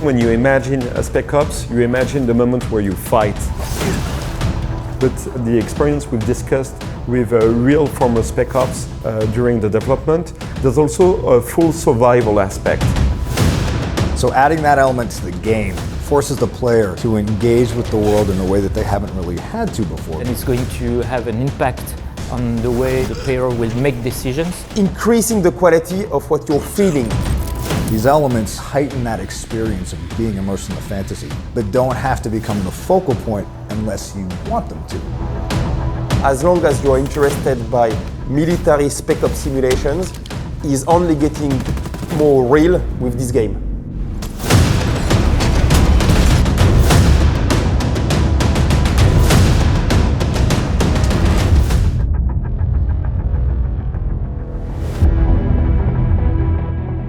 when you imagine a Spec Ops, you imagine the moment where you fight. But the experience we've discussed with real former Spec Ops during the development, there's also a full survival aspect. So adding that element to the game forces the player to engage with the world in a way that they haven't really had to before. And it's going to have an impact on the way the player will make decisions. Increasing the quality of what you're feeling. These elements heighten that experience of being immersed in the fantasy, but don't have to become the focal point unless you want them to. As long as you're interested by military Spec Ops simulations, is only getting more real with this game.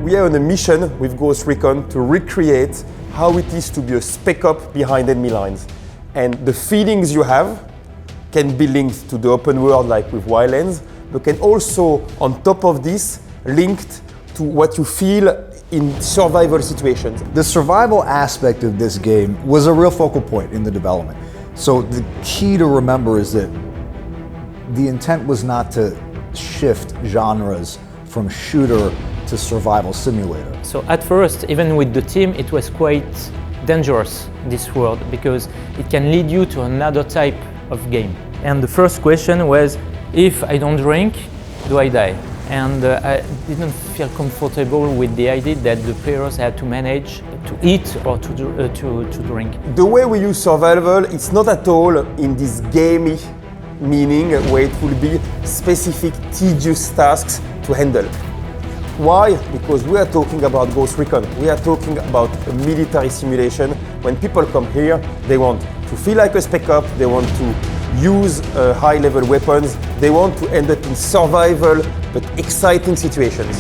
We are on a mission with Ghost Recon to recreate how it is to be a Spec Op behind enemy lines. And the feelings you have can be linked to the open world like with Wildlands, but can also, on top of this, linked to what you feel in survival situations. The survival aspect of this game was a real focal point in the development. So the key to remember is that the intent was not to shift genres from shooter to survival simulator. So at first, even with the team, it was quite dangerous, this world, because it can lead you to another type of game. And the first question was, if I don't drink, do I die? And I didn't feel comfortable with the idea that the players had to manage to eat or to drink. The way we use survival, it's not at all in this gamey meaning where it will be specific tedious tasks to handle. Why? Because we are talking about Ghost Recon. We are talking about a military simulation. When people come here, they want to feel like a Spec Op, they want to use high-level weapons, they want to end up in survival but exciting situations.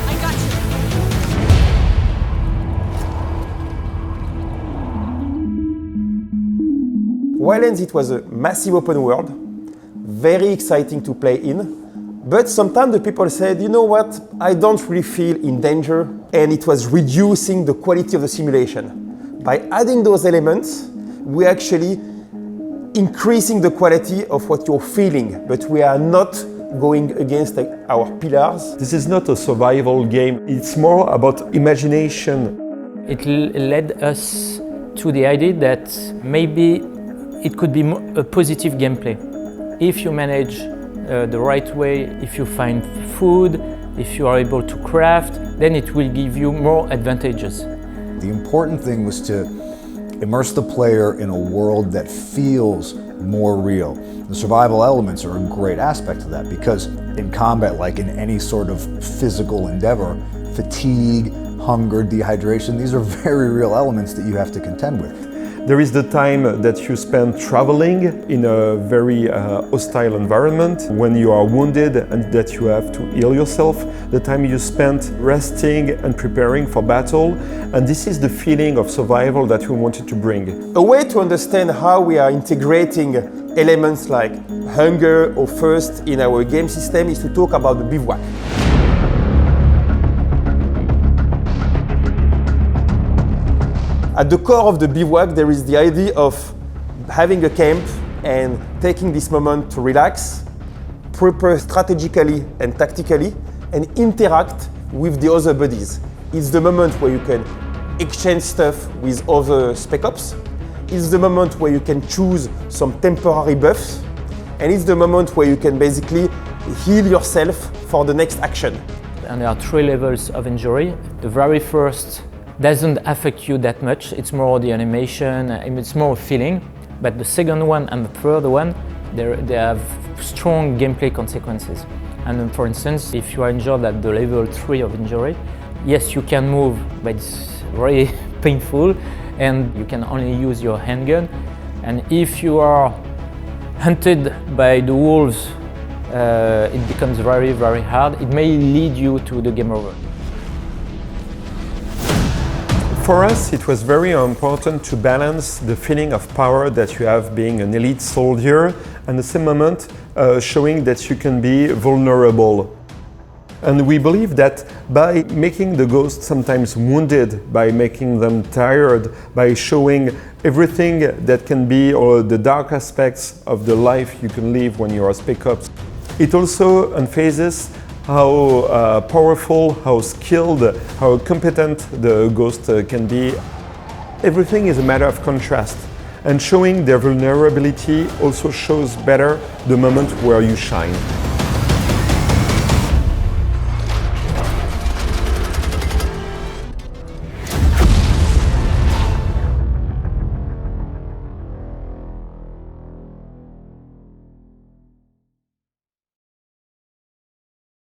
I got you. Wildlands, it was a massive open world, very exciting to play in, but sometimes the people said, you know what, I don't really feel in danger, and it was reducing the quality of the simulation. By adding those elements, we're actually increasing the quality of what you're feeling, but we are not going against our pillars. This is not a survival game, it's more about imagination. It led us to the idea that maybe it could be a positive gameplay. If you manage the right way, if you find food, if you are able to craft, then it will give you more advantages. The important thing was to immerse the player in a world that feels more real. The survival elements are a great aspect of that because in combat, like in any sort of physical endeavor, fatigue, hunger, dehydration, these are very real elements that you have to contend with. There is the time that you spend traveling in a very hostile environment, when you are wounded and that you have to heal yourself, the time you spend resting and preparing for battle, and this is the feeling of survival that we wanted to bring. A way to understand how we are integrating elements like hunger or thirst in our game system is to talk about the bivouac. At the core of the bivouac, there is the idea of having a camp and taking this moment to relax, prepare strategically and tactically, and interact with the other buddies. It's the moment where you can exchange stuff with other Spec Ops. It's the moment where you can choose some temporary buffs. And it's the moment where you can basically heal yourself for the next action. And there are 3 levels of injury. The very first doesn't affect you that much, it's more the animation, it's more a feeling. But the second one and the third one, they have strong gameplay consequences. And for instance, if you are injured at the level 3 of injury, yes, you can move, but it's very painful and you can only use your handgun. And if you are hunted by the wolves, it becomes very, very hard. It may lead you to the game over. For us, it was very important to balance the feeling of power that you have being an elite soldier and at the same moment showing that you can be vulnerable. And we believe that by making the ghosts sometimes wounded, by making them tired, by showing everything that can be, or the dark aspects of the life you can live when you are Spec Ops, it also emphasizes how powerful, how skilled, how competent the ghost can be. Everything is a matter of contrast, and showing their vulnerability also shows better the moment where you shine.